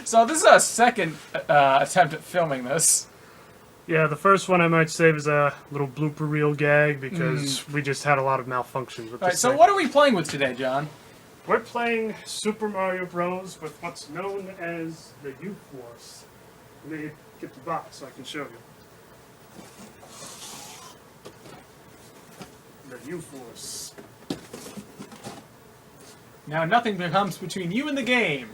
So this is our second attempt at filming this. Yeah, the first one I might save as a little blooper reel gag because we just had a lot of malfunctions with Alright, this so thing. what are we playing with today, John? We're playing Super Mario Bros. With what's known as the U-Force. Let me get the box so I can show you. The U-Force. Now nothing comes between you and the game.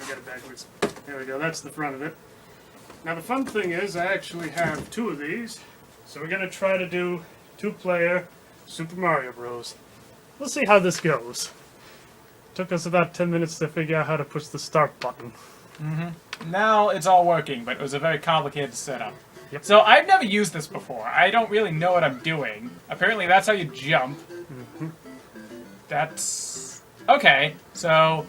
I got it backwards. There we go, that's the front of it. Now the fun thing is I actually have two of these. So we're going to try to do two-player Super Mario Bros. We'll see how this goes. Took us about 10 minutes to figure out how to push the start button. Now it's all working, but it was a very complicated setup. Yep. So I've never used this before. I don't really know what I'm doing. Apparently that's how you jump. That's... Okay, so...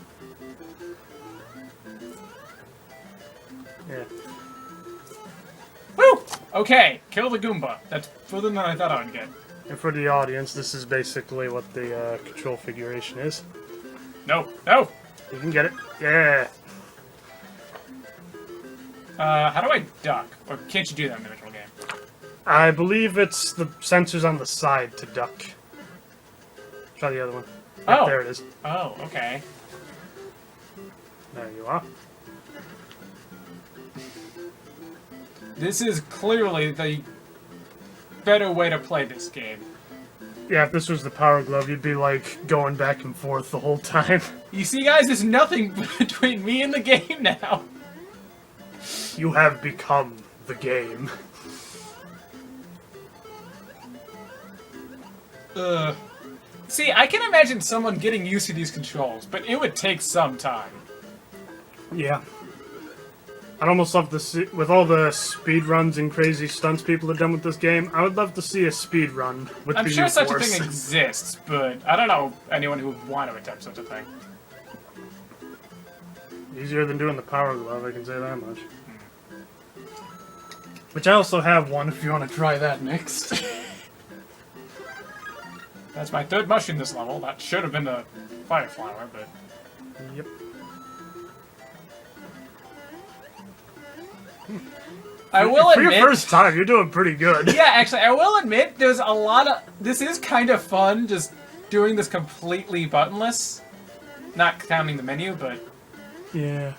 Yeah. Woo! Okay, kill the Goomba. That's further than I thought I would get. And for the audience, this is basically what the control figuration is. No, no! You can get it. Yeah. How do I duck? Or can't you do that in the original game? I believe it's the sensors on the side to duck. Try the other one. Yep, Oh. there it is. Oh, okay. There you are. This is clearly the better way to play this game. Yeah, if this was the Power Glove, you'd be like going back and forth the whole time. You see, guys, there's nothing between me and the game now. You have become the game. See, I can imagine someone getting used to these controls, but it would take some time. Yeah. I'd almost love to see, with all the speed runs and crazy stunts people have done with this game, I would love to see a speed run with I'm the sure such a U-Force. thing exists, but I don't know anyone who would want to attempt such a thing. Easier than doing the Power Glove, I can say that much. Which I also have one if you want to try that next. That's my third mushroom this level. That should have been the fire flower, but... Yep. I will For admit... your first time, you're doing pretty good. Yeah, actually, I will admit there's a lot of... This is kind of fun, just doing this completely buttonless. Not counting the menu, but... Yeah.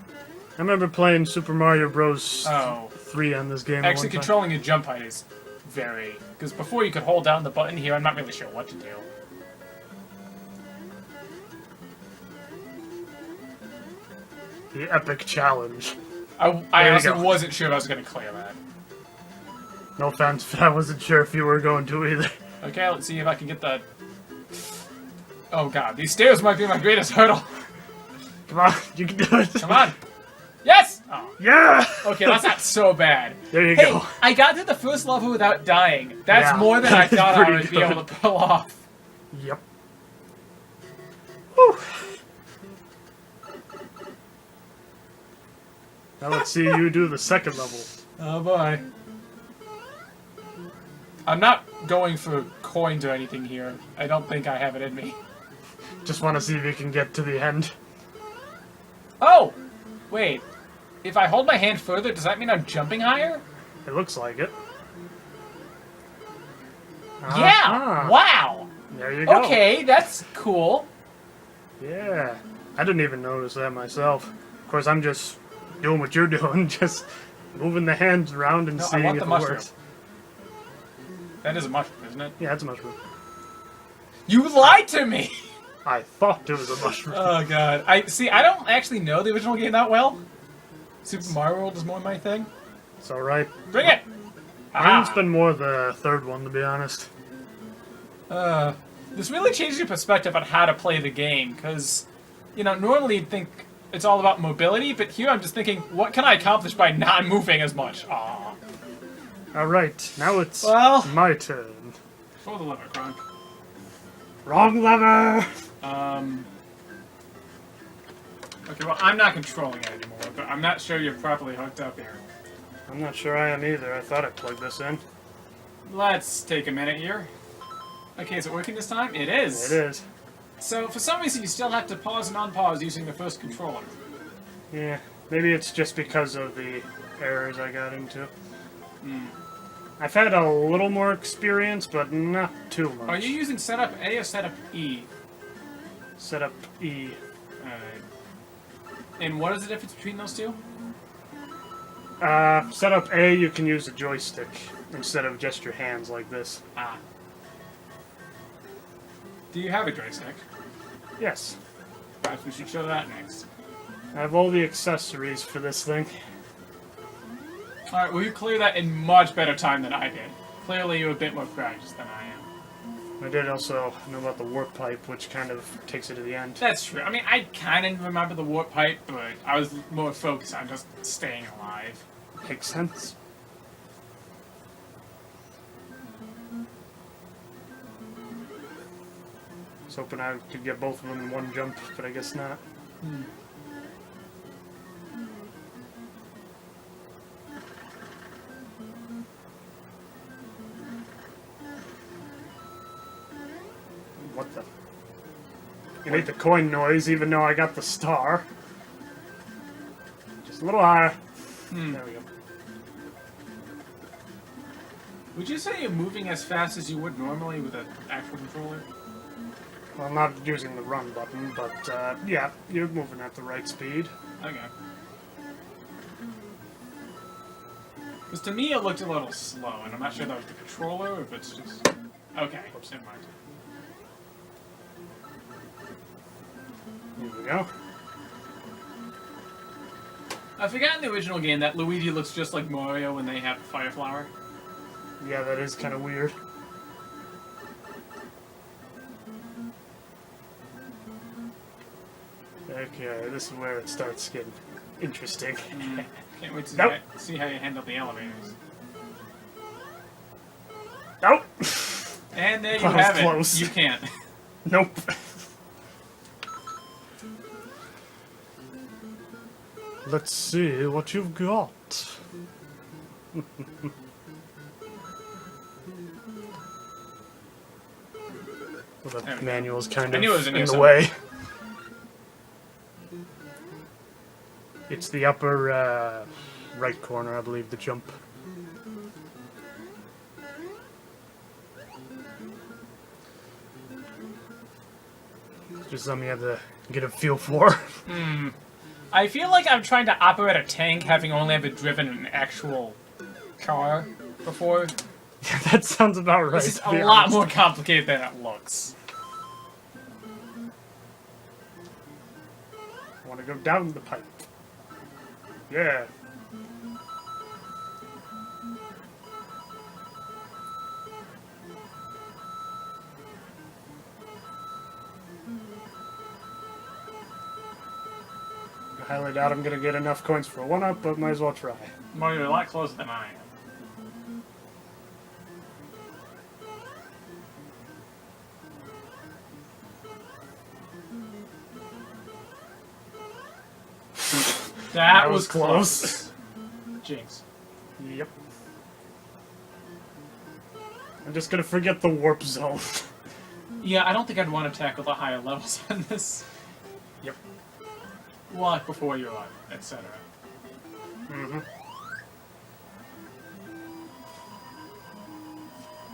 I remember playing Super Mario Bros. Oh. 3 on this game at Actually, one time. controlling your jump height is very... Because before you could hold down the button here, I'm not really sure what to do. The epic challenge. I There you honestly go. wasn't sure if I was going to clear that. No offense, but I wasn't sure if you were going to either. Okay, let's see if I can get the... Oh god, these stairs might be my greatest hurdle. Come on, you can do it. Come on. Yes! Oh. Yeah! Okay, that's not so bad. There you Hey, go. I got to the first level without dying. That's Yeah, more than I that's thought I pretty would be able good. to pull off. Yep. Whew. Now let's see you do the second level. Oh boy. I'm not going for coins or anything here. I don't think I have it in me. Just want to see if you can get to the end. Oh! Wait. If I hold my hand further, does that mean I'm jumping higher? It looks like it. Yeah! Ah, Wow! There you go. Okay, that's cool. Yeah. I didn't even notice that myself. Of course, I'm just doing what you're doing, just moving the hands around and No, I seeing want if the it mushroom. works. That is a mushroom, isn't it? Yeah, it's a mushroom. You lied to me! I thought it was a mushroom. Oh god. I don't actually know the original game that well. Super Mario World is more my thing. It's alright. Bring it! Mine's Ah. been more the third one, to be honest. This really changes your perspective on how to play the game, because, you know, normally you'd think it's all about mobility, but here I'm just thinking, what can I accomplish by not moving as much? Aw. Alright, now it's Well- my turn. Pull the lever, Kronk. Wrong lever! Okay, well, I'm not controlling it anymore, but I'm not sure you're properly hooked up here. I'm not sure I am either. I thought I plugged this in. Let's take a minute here. Okay, is it working this time? It is. It is. So, for some reason, you still have to pause and unpause using the first controller. Yeah, maybe it's just because of the errors I got into. I've had a little more experience, but not too much. Are you using setup A or setup E? Setup E. Alright. And what is the difference between those two? Setup A, you can use a joystick instead of just your hands like this. Ah. Do you have a joystick? Yes. Perhaps we should show that next. I have all the accessories for this thing. Alright, well, you clear that in much better time than I did. Clearly, you're a bit more practiced than I am. I did also know about the warp pipe, which kind of takes it to the end. That's true. I mean, I kind of remember the warp pipe, but I was more focused on just staying alive. Makes sense. I was hoping I could get both of them in one jump, but I guess not. What the? You made the coin noise even though I got the star. Just a little higher. There we go. Would you say you're moving as fast as you would normally with an actual controller? Well, I'm not using the run button, but yeah, you're moving at the right speed. Okay. Because to me it looked a little slow, and I'm not sure that was the controller or if it's just... Okay, oops, never mind. Here we go. I forgot in the original game that Luigi looks just like Mario when they have the fire flower. Yeah, that is kind of weird. Okay, this is where it starts getting interesting. Can't wait to Nope. see how you handle the elevators. Nope. And there you That was have it. close. You can't. Nope. Let's see what you've got. Well, the manual's kind I knew it was of an in the ESO. way. It's the upper right corner, I believe, the jump. It's just something you have to get a feel for. I feel like I'm trying to operate a tank having only ever driven an actual car before. Yeah, that sounds about right. This is to a be lot honest. more complicated than it looks. I want to go down the pipe. Yeah. I highly doubt I'm going to get enough coins for a 1-up, but might as well try. Well, you're a lot closer than I am. That was close. Jinx. Yep. I'm just going to forget the warp zone. Yeah, I don't think I'd want to tackle the higher levels on this. Yep. Walk before you run, etc. Mm-hmm.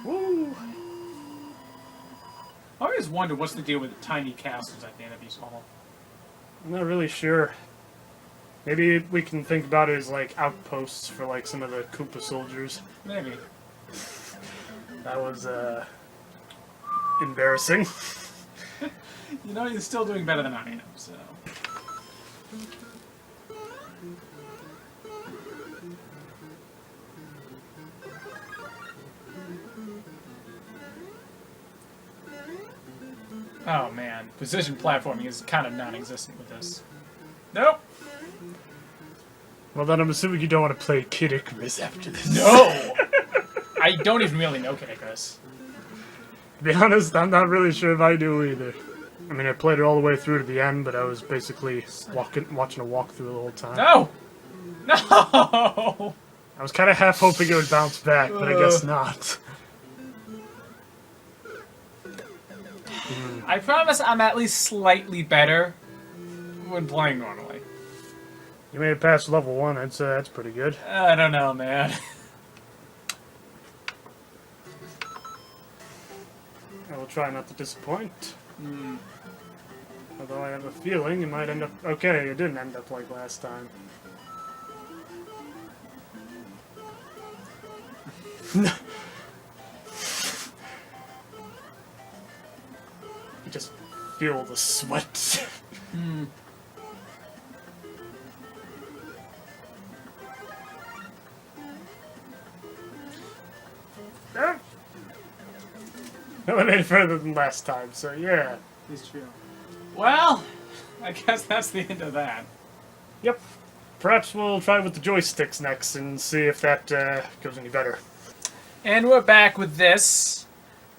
Woo! I always wonder what's the deal with the tiny castles at the end of each level. I'm not really sure. Maybe we can think about it as like outposts for like some of the Koopa soldiers. Maybe. That was embarrassing. You know, you're still doing better than I am, so... Oh man, precision platforming is kind of non-existent with this. Nope! Well, then I'm assuming you don't want to play Kid Icarus after this. No! I don't even really know Kid Icarus. To be honest, I'm not really sure if I do either. I mean, I played it all the way through to the end, but I was basically watching a walkthrough the whole time. No! No! I was kind of half hoping it would bounce back, but I guess not. I promise I'm at least slightly better when playing normally. You made it past level 1, I'd say that's pretty good. I don't know, man. I will try not to disappoint. Although I have a feeling it might end up... Okay, it didn't end up like last time. You just feel the sweat. No, it ain't further than last time, so yeah. It's true. Well, I guess that's the end of that. Yep. Perhaps we'll try with the joysticks next and see if that goes any better. And we're back with this.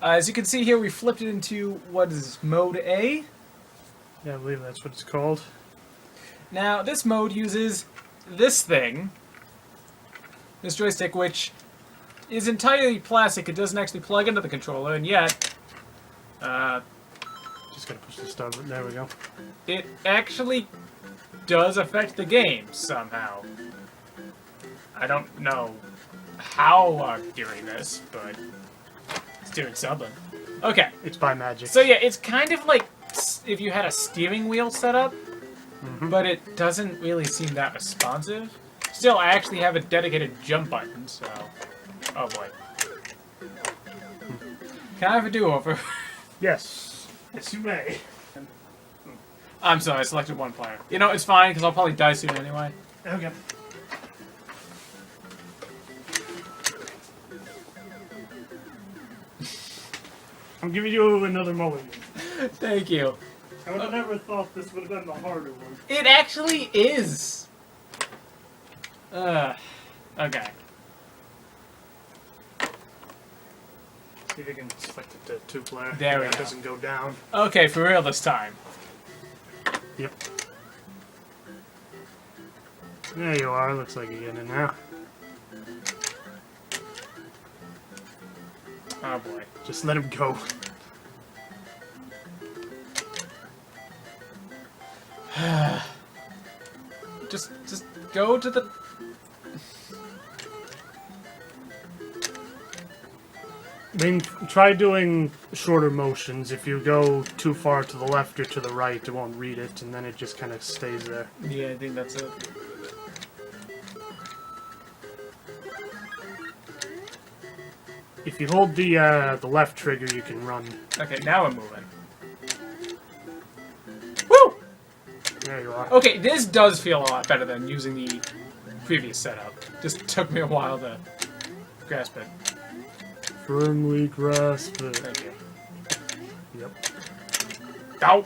As you can see here, we flipped it into, what is this, Mode A? Yeah, I believe that's what it's called. Now, this mode uses this thing, this joystick, which is entirely plastic. It doesn't actually plug into the controller, and yet, Just gotta push the start button. There we go. it actually does affect the game somehow. I don't know how I'm doing this, but it's doing something. Okay, It's by magic. so yeah, it's kind of like if you had a steering wheel set up, but it doesn't really seem that responsive. Still, I actually have a dedicated jump button, so... Oh boy. Can I have a do-over? Yes. Yes, you may. I'm sorry, I selected one player. You know, it's fine, because I'll probably die soon anyway. Okay. I'm giving you another mulligan. Thank you. I would have never thought this would have been the harder one. It actually is! Okay. See if you can select it to two-player. There we It go. doesn't go down. Okay, for real this time. Yep. There you are. Looks like you're getting it now. Oh boy. Just let him go. Just go to the... I mean, try doing shorter motions. If you go too far to the left or to the right, it won't read it, and then it just kind of stays there. Yeah, I think that's it. If you hold the left trigger, you can run. Okay, now I'm moving. Woo! There you are. Okay, this does feel a lot better than using the previous setup. Just took me a while to grasp it. Firmly grasp it. Thank you. Yep. Ow!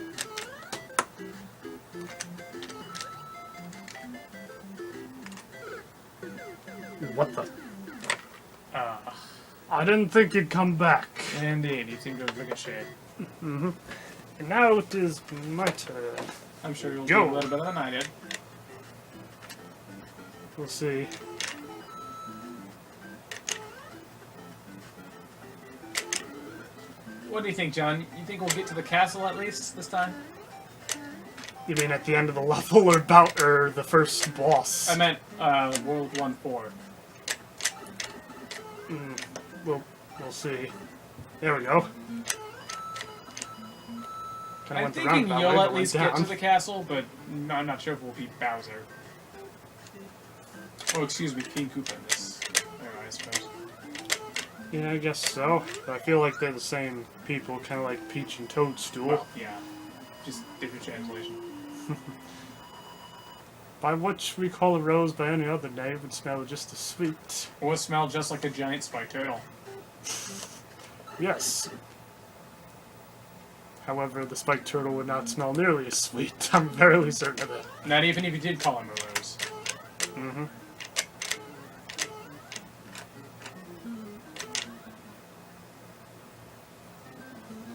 What the? I didn't think you'd come back. Indeed, you seem to have ricocheted. And now it is my turn. I'm sure you'll Go. do a little better than I did. We'll see. What do you think, John? You think we'll get to the castle at least this time? You mean at the end of the level or or the first boss? I meant World 1-4. We'll see. There we go. Kinda I'm went the thinking roundabout way, you'll but at went least get to down. the castle, but I'm not sure if we'll beat Bowser. Oh, excuse me, King Koopa in this era, I suppose. Yeah, I guess so. But I feel like they're the same people, kind of like Peach and Toadstool. Well, yeah. Just different translation. By which we call a rose by any other name would smell just as sweet. Or smell just like a giant spiked turtle. Yes. However, the spiked turtle would not smell nearly as sweet. I'm fairly certain of it. Not even if you did call him a rose. Mm-hmm.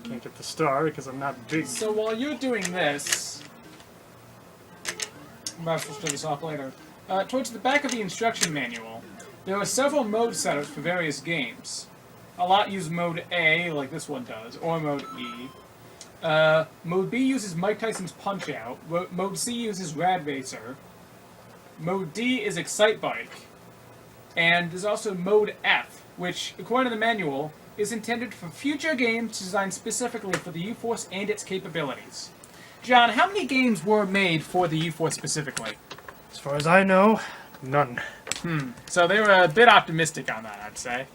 Can't get the star because I'm not big. So while you're doing this, perhaps we'll show this off later. Towards the back of the instruction manual, there are several mode setups for various games. A lot use mode A, like this one does, or mode E. Mode B uses Mike Tyson's Punch Out. Mode C uses Rad Racer. Mode D is Excite Bike. And there's also Mode F, which, according to the manual, is intended for future games designed specifically for the U-Force and its capabilities. John, how many games were made for the U-Force specifically? As far as I know, none. So they were a bit optimistic on that, I'd say.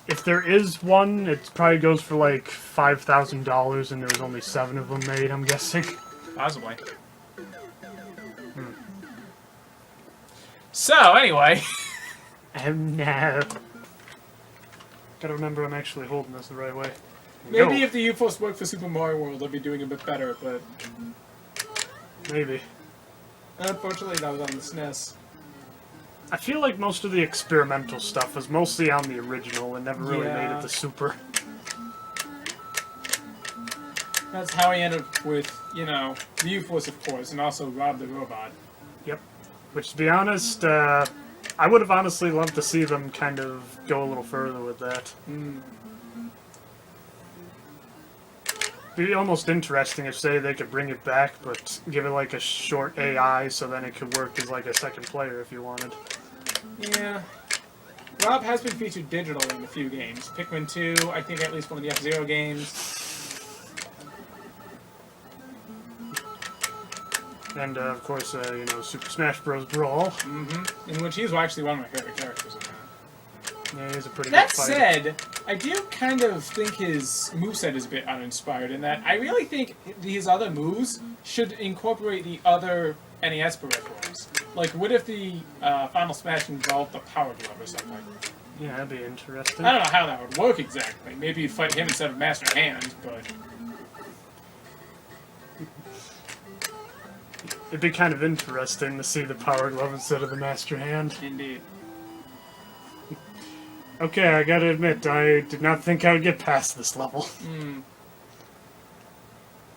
If there is one, it probably goes for like $5,000, and there was only 7 of them made, I'm guessing. Possibly. So, anyway. Oh no. Gotta remember I'm actually holding this the right way. Maybe if the U-Force worked for Super Mario World, they'd be doing a bit better, but... Maybe. Unfortunately, that was on the SNES. I feel like most of the experimental stuff was mostly on the original and never really made it to Super. That's how I ended up with, the U-Force, of course, and also Rob the Robot. Yep. Which, to be honest, I would have honestly loved to see them kind of go a little further with that. It'd be almost interesting if, say, they could bring it back, but give it like a short AI so then it could work as like a second player if you wanted. Yeah. Rob has been featured digitally in a few games. Pikmin 2, I think at least one of the F-Zero games. And, of course, Super Smash Bros. Brawl. In which he's actually one of my favorite characters in that. Yeah, he's a pretty That good fighter. said, I do kind of think his moveset is a bit uninspired in that I really think his other moves should incorporate the other NES peripherals. Like, what if the Final Smash involved the Power Glove or something? Yeah, that'd be interesting. I don't know how that would work exactly. Maybe you'd fight him instead of Master Hand, but... It'd be kind of interesting to see the Power Glove instead of the Master Hand. Indeed. Okay, I gotta admit, I did not think I would get past this level.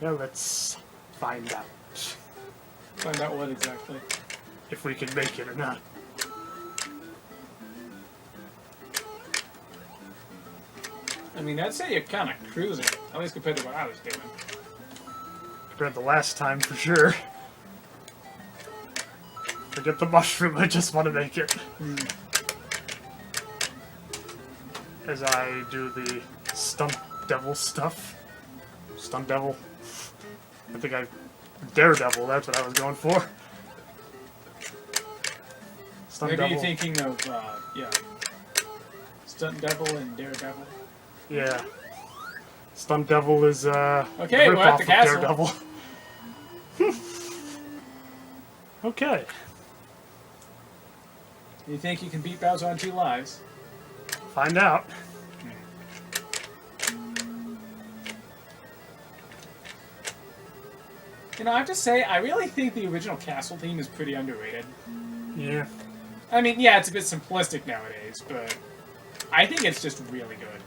Yeah, let's find out. Find out what exactly. If we can make it or not. I mean, I'd say you're kind of cruising, at least compared to what I was doing. Compared to the last time, for sure. Forget the mushroom, I just want to make it. As I do the Stunt Devil stuff. Stunt Devil. I think Daredevil, that's what I was going for. Stunt Maybe Devil. you're thinking of, Stunt Devil and Daredevil. Yeah. Stunt Devil is, Okay, a we're at the ripoff castle. of Daredevil. Okay. You think you can beat Bowser on 2 lives? Find out. I have to say, I really think the original castle theme is pretty underrated. Yeah. I mean, yeah, it's a bit simplistic nowadays, but I think it's just really good.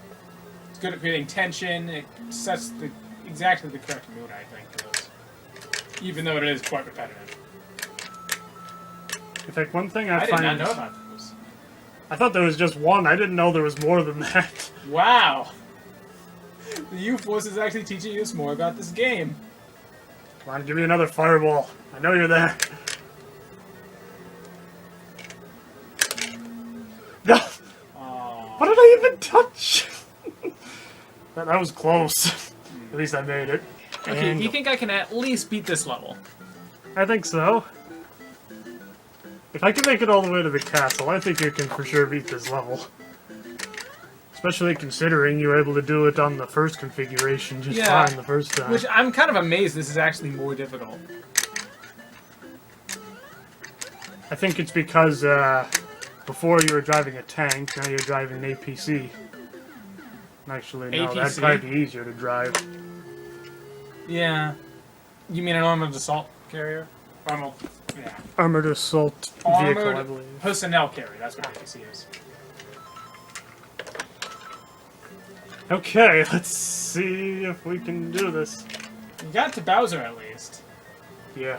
It's good at creating tension. It sets exactly the correct mood, I think, for this. Even though it is quite repetitive. In fact, one thing I I did find... not know about those. I thought there was just one. I didn't know there was more than that. Wow! The U-Force is actually teaching us more about this game. Come on, give me another fireball. I know you're there. No! Aww. What did I even touch? that was close. At least I made it. Okay, And do you think I can at least beat this level? I think so. If I can make it all the way to the castle, I think you can for sure beat this level. Especially considering you were able to do it on the first configuration just fine the first time. Which I'm kind of amazed this is actually more difficult. I think it's because before you were driving a tank, now you're driving an APC. Actually, no, APC? that'd probably be easier to drive. Yeah. You mean an armored assault carrier? Yeah. Armored assault vehicle, I Armored believe. personnel carrier, that's what APC is. Okay, let's see if we can do this. You got to Bowser at least. Yeah.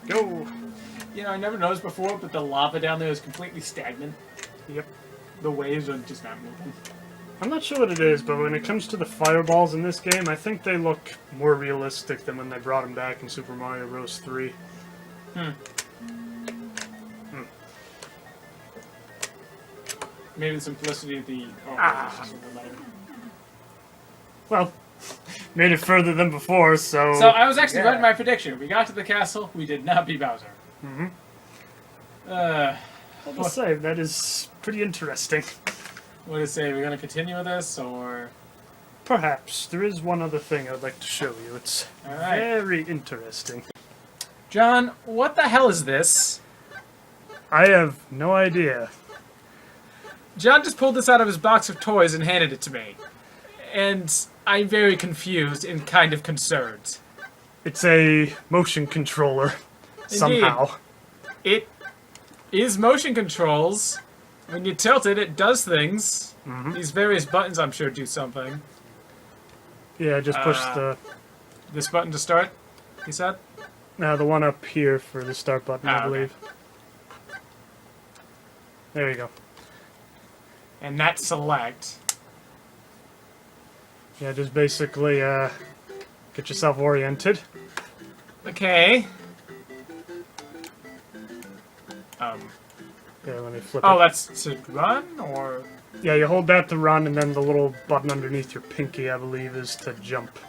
Go! I never noticed before, but the lava down there is completely stagnant. Yep. The waves are just not moving. I'm not sure what it is, but when it comes to the fireballs in this game, I think they look more realistic than when they brought them back in Super Mario Bros. 3. Maybe the simplicity of the... Well, made it further than before, so... So I was actually right in my prediction. We got to the castle, we did not beat Bowser. I will say, that is pretty interesting. What do you say? We're going to continue with this, or... Perhaps. There is one other thing I'd like to show you. It's very interesting. John, what the hell is this? I have no idea. John just pulled this out of his box of toys and handed it to me. And I'm very confused and kind of concerned. It's a motion controller, somehow. It is motion controls. When you tilt it, it does things. These various buttons, I'm sure, do something. Yeah, just push This button to start, he said? No, the one up here for the start button, I believe. Okay. There you go. And that select. Yeah, just basically get yourself oriented. Okay. Yeah, let me flip Oh, it. that's to run, or... Yeah, you hold that to run, and then the little button underneath your pinky, I believe, is to jump.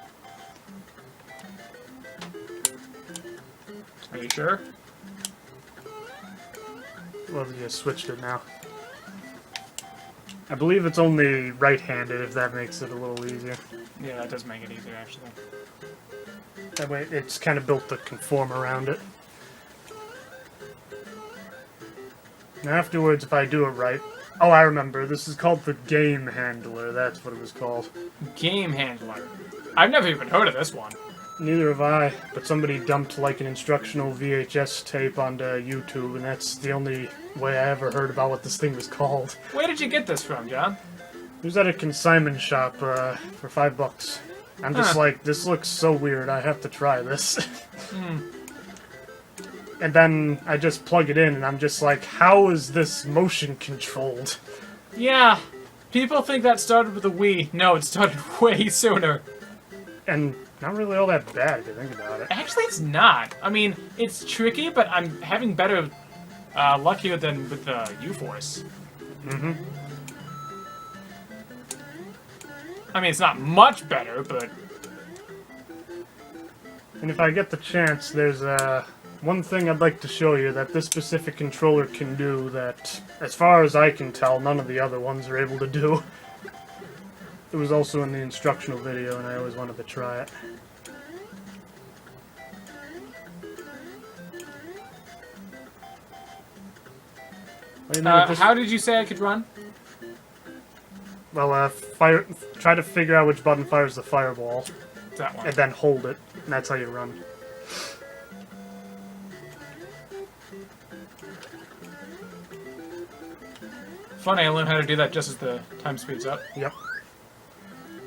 Are you sure? Well, you switched it now. I believe it's only right-handed, if that makes it a little easier. Yeah, that does make it easier, actually. That way, it's kind of built to conform around it. Now afterwards, if I do it right... Oh, I remember. This is called the game handler. That's what it was called. Game handler. I've never even heard of this one. Neither have I, but somebody dumped like an instructional VHS tape onto YouTube, and that's the only way I ever heard about what this thing was called. Where did you get this from, John? It was at a consignment shop for $5. I'm just like, this looks so weird, I have to try this. And then I just plug it in, and I'm just like, how is this motion controlled? Yeah, people think that started with the Wii. No, it started way sooner. And not really all that bad if you think about it. Actually, it's not. I mean, it's tricky, but I'm having better luck here than with the U-Force. I mean, it's not much better, but... And if I get the chance, there's one thing I'd like to show you that this specific controller can do that, as far as I can tell, none of the other ones are able to do. It was also in the instructional video, and I always wanted to try it. how did you say I could run? Well, try to figure out which button fires the fireball, That one. and then hold it, and that's how you run. Funny, I learned how to do that just as the time speeds up. Yep.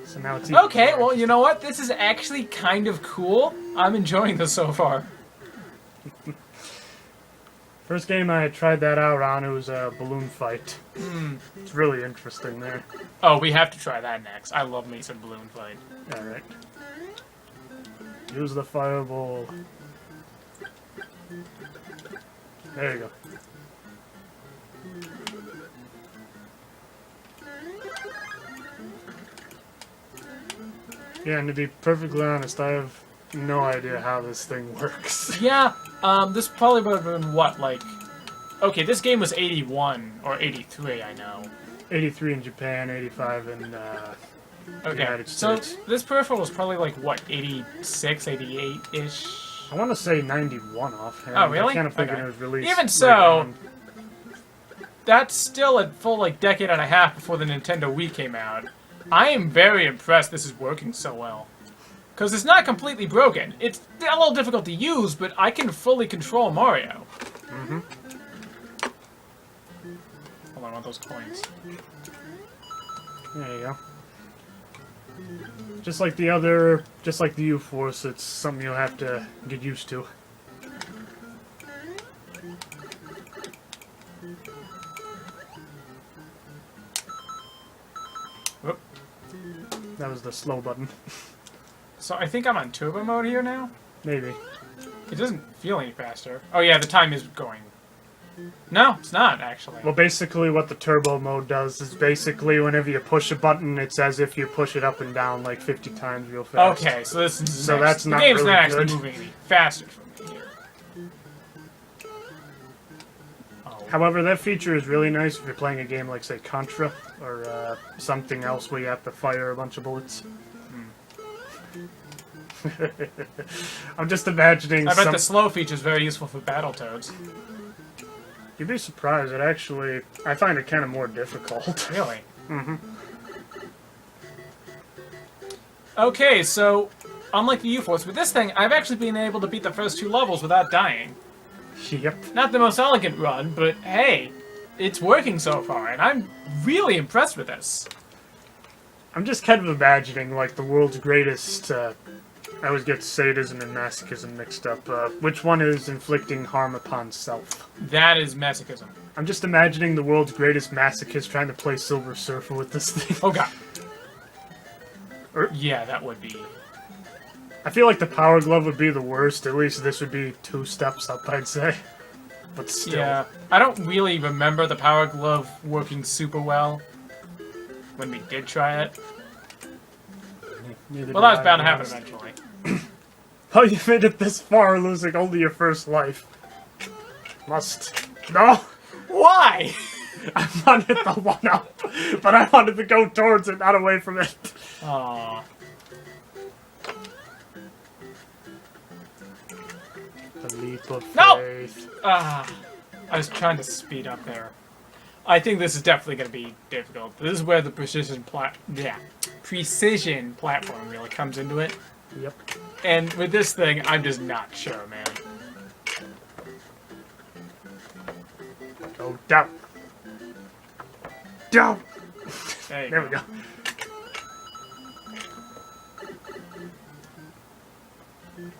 So now it's even Okay, more. well, you know what? This is actually kind of cool. I'm enjoying this so far. First game I tried that out on, it was a balloon fight. It's really interesting there. Oh, we have to try that next. I love me some balloon fight. Alright. Use the fireball. There you go. Yeah, and to be perfectly honest, I have no idea how this thing works. Yeah, this probably would have been, what, like... Okay, this game was 81, or 83, I know. 83 in Japan, 85 in Okay, United so States. this peripheral was probably like, what, 86, 88-ish? I want to say 91 offhand. Oh, really? I kind of thinking Okay. it was released. Even right so, around- that's still a full, like, decade and a half before the Nintendo Wii came out. I am very impressed this is working so well. Because it's not completely broken. It's a little difficult to use, but I can fully control Mario. Hold on, I want those coins. There you go. Just like the U-Force, it's something you'll have to get used to. Whoop. That was the slow button. So I think I'm on turbo mode here now. Maybe. It doesn't feel any faster. Oh yeah, the time is going. No, it's not actually. Well, basically what the turbo mode does is basically whenever you push a button, it's as if you push it up and down like 50 times real fast. Okay, so this is So that's not the game's really not actually good. moving any faster for me here. Oh. However, that feature is really nice if you're playing a game like, say, Contra, or something else where you have to fire a bunch of bullets. I'm just imagining I bet the slow feature is very useful for Battletoads. You'd be surprised. I find it kind of more difficult. Really? Mm-hmm. Okay, so unlike the U-Force, with this thing, I've actually been able to beat the first 2 levels without dying. Yep. Not the most elegant run, but hey, it's working so far, and I'm really impressed with this. I'm just kind of imagining, like, the world's greatest, I always get sadism and masochism mixed up. Which one is inflicting harm upon self? That is masochism. I'm just imagining the world's greatest masochist trying to play Silver Surfer with this thing. Oh god. Er- Yeah, that would be... I feel like the Power Glove would be the worst. At least this would be 2 steps up, I'd say. But still. Yeah, I don't really remember the Power Glove working super well when we did try it. Neither Well, do that was I, bound to be happen honest. eventually. Oh, you made it this far, losing only your first life. Must. No! Why? I wanted the 1-up, but I wanted to go towards it, not away from it. Aww. The leap of No! faith. I was trying to speed up there. I think this is definitely going to be difficult. This is where the precision platform really comes into it. Yep. And with this thing, I'm just not sure, man. Go down. Down! There we go.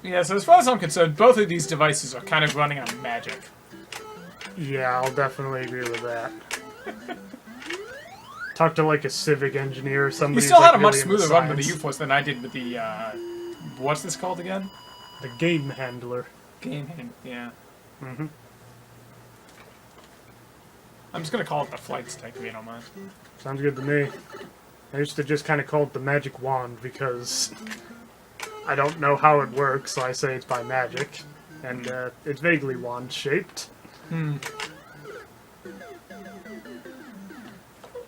Yeah, so as far as I'm concerned, both of these devices are kind of running on magic. Yeah, I'll definitely agree with that. Talk to like a civic engineer or somebody. You still who's, had like, a much really into smoother run with the science. U-Force than I did with the, what's this called again? The game handler. Game hand, yeah. Mm-hmm. I'm just gonna call it the flight stick if you don't mind. Sounds good to me. I used to just kind of call it the magic wand because I don't know how it works, so I say it's by magic. And it's vaguely wand-shaped. Hmm.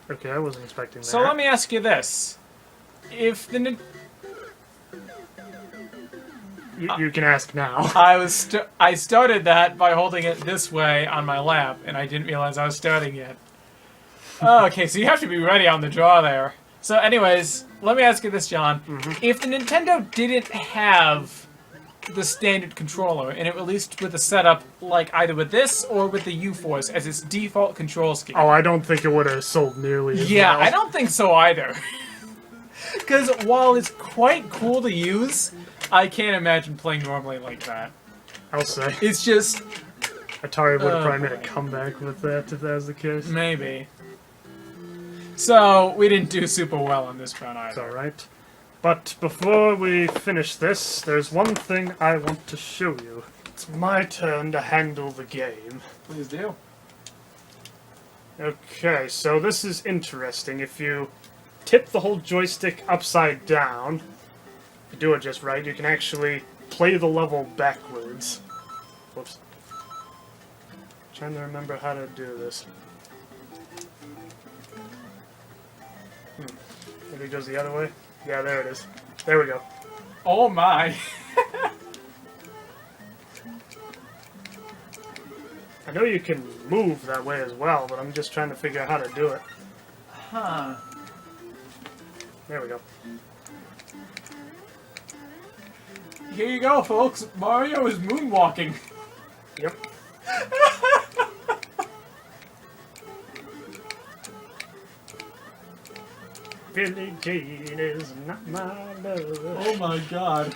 Okay, I wasn't expecting that. So let me ask you this. If the... You can ask now. I started that by holding it this way on my lap, and I didn't realize I was starting it. Oh, okay, so you have to be ready on the draw there. So anyways, let me ask you this, John. If the Nintendo didn't have the standard controller, and it released with a setup like either with this or with the U-Force as its default control scheme. Oh, I don't think it would have sold nearly as Yeah, well. I don't think so either. Because while it's quite cool to use, I can't imagine playing normally like that. I'll say. It's just... Atari would have probably made a boy. comeback with that if that was the case. Maybe. So, we didn't do super well on this run It's either. alright. But before we finish this, there's one thing I want to show you. It's my turn to handle the game. Please do. Okay, so this is interesting. If you tip the whole joystick upside down, if you do it just right, you can actually play the level backwards. Whoops. Trying to remember how to do this. Maybe it goes the other way? Yeah, there it is. There we go. Oh my. I know you can move that way as well, but I'm just trying to figure out how to do it. Huh. There we go. Here you go, folks. Mario is moonwalking. Yep. Billie Jean is not my love. Oh my god.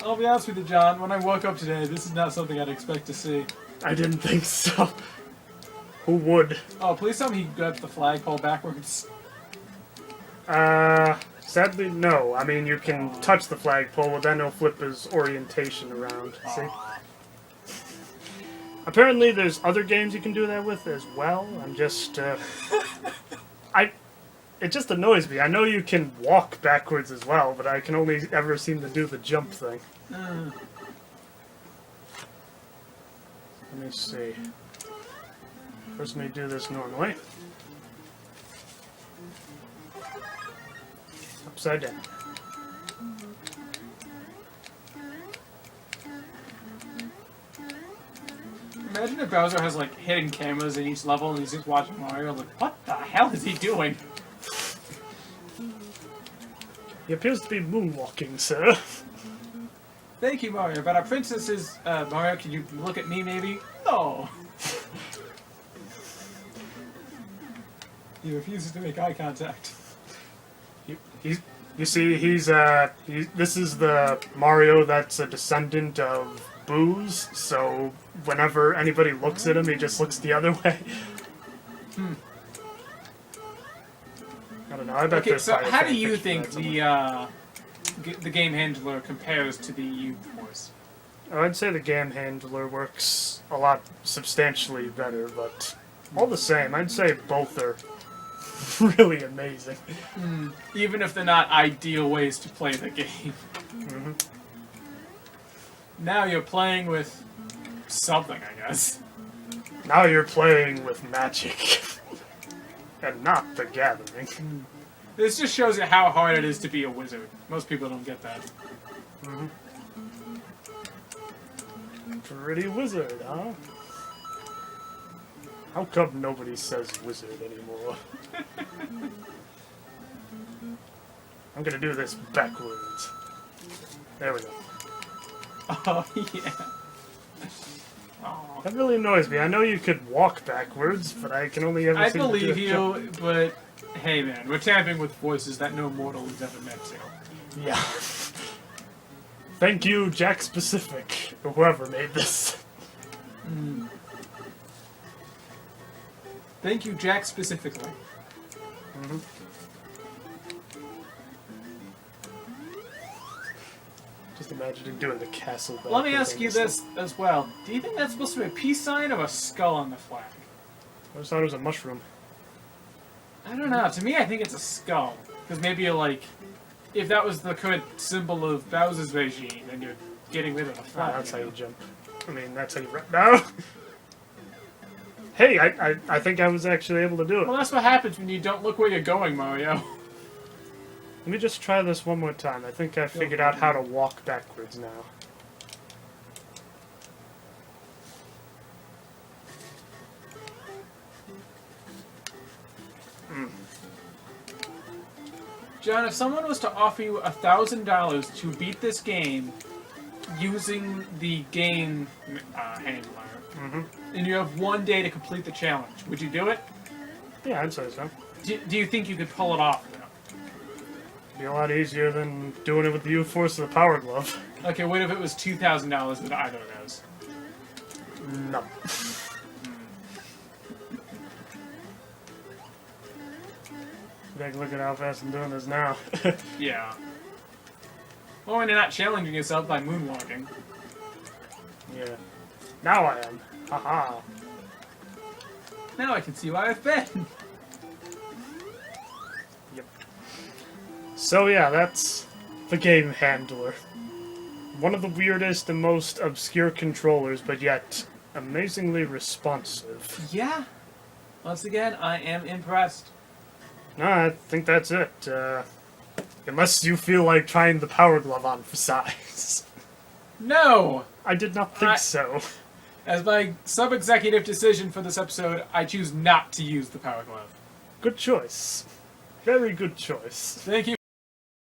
I'll be honest with you, John. When I woke up today, this is not something I'd expect to see. I didn't think so. Who would? Oh, please tell me he grabbed the flagpole backwards. Sadly, no. I mean, you can touch the flagpole, but then he'll flip his orientation around. See? Aw. Apparently, there's other games you can do that with as well. I'm just, it just annoys me. I know you can walk backwards as well, but I can only ever seem to do the jump thing. Let me see. First, let me do this normally. Upside down. Imagine if Bowser has like hidden cameras in each level and he's just watching Mario like, what the hell is he doing? He appears to be moonwalking, sir. Thank you, Mario, but our princess is, Mario, can you look at me maybe? No! He refuses to make eye contact. You see, this is the Mario that's a descendant of Boo's, so whenever anybody looks at him, he just looks the other way. I don't know, I bet Okay, there's so probably a how do fan you fiction think for that the game handler compares to the U-Force? somewhere. I'd say the game handler works a lot substantially better, but all the same, I'd say both are really amazing. Even if they're not ideal ways to play the game. Hmm. Now you're playing with something, I guess. Now you're playing with magic. And not the gathering. This just shows you how hard it is to be a wizard. Most people don't get that. Pretty wizard, huh? How come nobody says wizard anymore? I'm gonna do this backwards. There we go. Oh, yeah. Oh. That really annoys me. I know you could walk backwards, but I can only ever I seem to do believe a you, jump. but hey man, we're tampering with voices that no mortal has ever met to. Yeah. Thank you, Jack Specific, or whoever made this. Thank you, Jack, specifically. Just imagining doing the castle backwards. Let me ask you this as well. Do you think that's supposed to be a peace sign or a skull on the flag? I just thought it was a mushroom. I don't know. To me, I think it's a skull. Because maybe, like, if that was the current symbol of Bowser's regime, then you're getting rid of the flag. That's how you jump. I mean, that's how you run. No! Hey, I think I was actually able to do it. Well, that's what happens when you don't look where you're going, Mario. Let me just try this one more time. I think I figured out how to walk backwards now. John, if someone was to offer you $1,000 to beat this game using the game handler, and you have 1 day to complete the challenge, would you do it? Yeah, I'd say so. Do you think you could pull it off, though? Be a lot easier than doing it with the U-Force or the Power Glove. Okay, what if it was $2,000 with either of those? No. Take a look at how fast I'm doing this now. Yeah. Well, when you're not challenging yourself by moonwalking. Yeah. Now I am. Haha. Now I can see why I've been. Yep. So yeah, that's the game handler. One of the weirdest and most obscure controllers, but yet amazingly responsive. Yeah. Once again, I am impressed. No, I think that's it. Unless you feel like trying the Power Glove on for size. No! I did not think so. As my sub-executive decision for this episode, I choose not to use the Power Glove. Good choice. Very good choice. Thank you